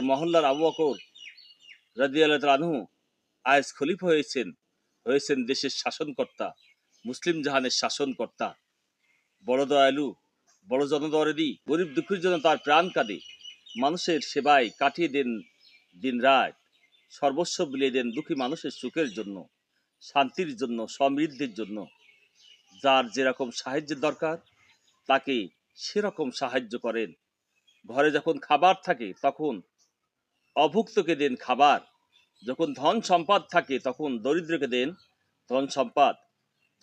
মহল্লার আবু বকর রাদিয়াল্লাহু তাআলা আনহু আজ খলিফা হয়েছেন দেশের শাসনকর্তা, মুসলিম জাহানের শাসনকর্তা। বড় দয়ালু, বড় জনদরদি, গরিব দুঃখীর জন্য তার প্রাণ কাঁদে। মানুষের সেবায় কাটিয়ে দেন দিন রাত, সর্বস্ব বিলিয়ে দেন দুঃখী মানুষের সুখের জন্য, শান্তির জন্য, সমৃদ্ধির জন্য। যার যেরকম সাহায্যের দরকার তাকে সেরকম সাহায্য করেন। ঘরে যখন খাবার থাকে তখন অভুক্তকে দেন খাবার, যখন ধন সম্পদ থাকে তখন দরিদ্রকে দেন ধন সম্পদ,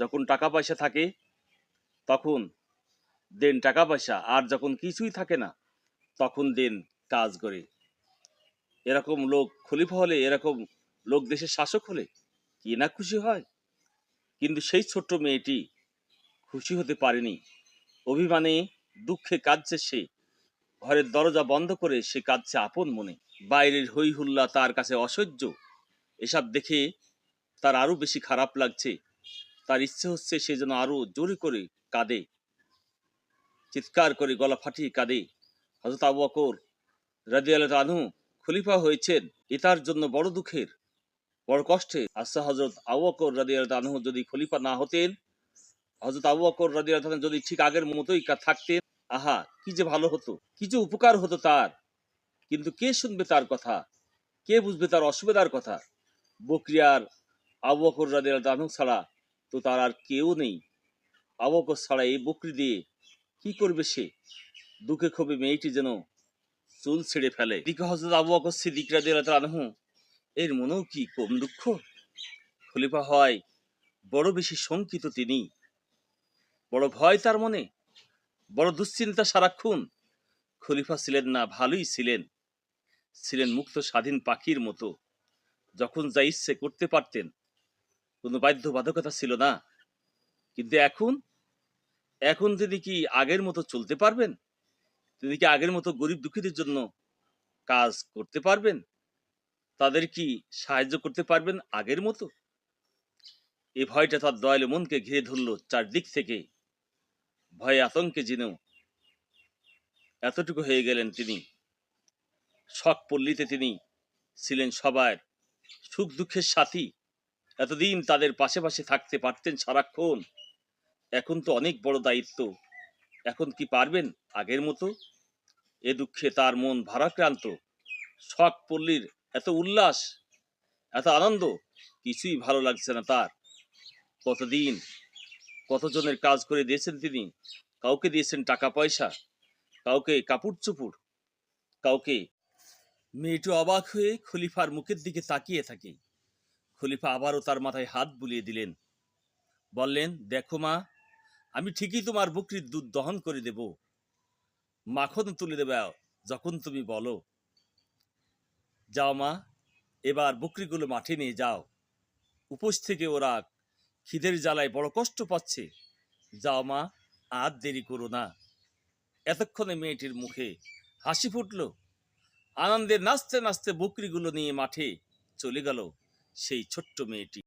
যখন টাকা পয়সা থাকে তখন দেন টাকা পয়সা, আর যখন কিছুই থাকে না তখন দেন কাজ করে। এরকম লোক খলিফা হলে, এরকম লোক দেশের শাসক হলে কি না খুশি হয়। কিন্তু সেই ছোট্ট মেয়েটি খুশি হতে পারেনি। অভিমানে দুঃখে কাঁদছে সে, ঘরের দরজা বন্ধ করে সে কাঁদছে আপন মনে। বাইরের হই হুল্লা তার কাছে অসহ্য। এসব দেখে তার আরো বেশি খারাপ লাগছে। তার ইচ্ছে হচ্ছে সে যেন আরো জোরে করে কাঁদে, চিৎকার করে গলা ফাটিয়ে কাঁদে। হযরত আবু বকর রাদিয়াল্লাহু আনহু খলিফা হয়েছেন, এ তার জন্য বড় দুঃখের, বড় কষ্টে। আচ্ছা, হযরত আবু বকর রাদিয়াল্লাহু আনহু যদি খলিফা না হতেন, হযরত আবু বকর রাদিয়াল্লাহু আনহু যদি ঠিক আগের মতোই থাকতেন, আহা কি যে ভালো হতো, কি যে উপকার হতো তার। কিন্তু কে শুনবে তার কথা, কে বুঝবে তার অসুবিধার কথা। বকরিয়ার আবু বকর রাদিয়াল্লাহু আনহু ছাড়া তো তার আর কেউ নেই। আবু বকর ছাড়া এই বকরি দিয়ে কি করবে সে। দুঃখে ক্ষোভে মেয়েটি যেন চুল ছেড়ে ফেলে। দিকে হযরত আবু বকর সিদ্দিক রাদিয়াল্লাহু আনহু এর মনেও কি কম দুঃখ। খলিফা হয় বড় বেশি শঙ্কিত তিনি, বড় ভয় তার মনে, বড় দুশ্চিন্তা সারাক্ষণ। খলিফা ছিলেন না, ভালোই ছিলেন মুক্ত স্বাধীন পাখির মতো, যখন যা ইচ্ছে করতে পারতেন, কোনো বাধ্যবাধকতা ছিল না। কিন্তু এখন তিনি কি আগের মতো চলতে পারবেন? তিনি কি আগের মতো গরিব দুঃখীদের জন্য কাজ করতে পারবেন? তাদের কি সাহায্য করতে পারবেন আগের মতো? এই ভয়টা তার দয়ালু মনকে ঘিরে ধরল চারদিক থেকে। ভয়ে আতঙ্কে যেন এতটুকু হয়ে গেলেন তিনি। শখ পল্লীতে তিনি ছিলেন সবার সুখ দুঃখের সাথী, এতদিন তাদের পাশে পাশে থাকতে পারতেন সারাক্ষণ। এখন তো অনেক বড় দায়িত্ব, এখন কি পারবেন আগের মতো? এ দুঃখে তার মন ভারাক্রান্ত। শখ পল্লীর এত উল্লাস, এত আনন্দ কিছুই ভালো লাগছে না তার। কতদিন কতজনের কাজ করে দিয়েছেন তিনি, কাউকে দিয়েছেন টাকা পয়সা, কাউকে কাপড় চোপড়, কাউকে। মেয়েটি অবাক হয়ে খলিফার মুখের দিকে তাকিয়ে থাকে। খলিফা আবারও তার মাথায় হাত বুলিয়ে দিলেন, বললেন, দেখো মা, আমি ঠিকই তোমার বকরির দুধ দহন করে দেব, মাখন তুলে দেবে যখন তুমি বলো। যাও মা, এবার বকরিগুলো মাঠে নিয়ে যাও। উপোস থেকে ওরা খিদের জ্বালায় বড় কষ্ট পাচ্ছে। যাও মা, আর দেরি করো না। এতক্ষণে মেয়েটির মুখে হাসি ফুটল। আনন্দে নাচতে নাচতে বকরিগুলো নিয়ে মাঠে চলে গেল সেই ছোট্ট মেয়েটি।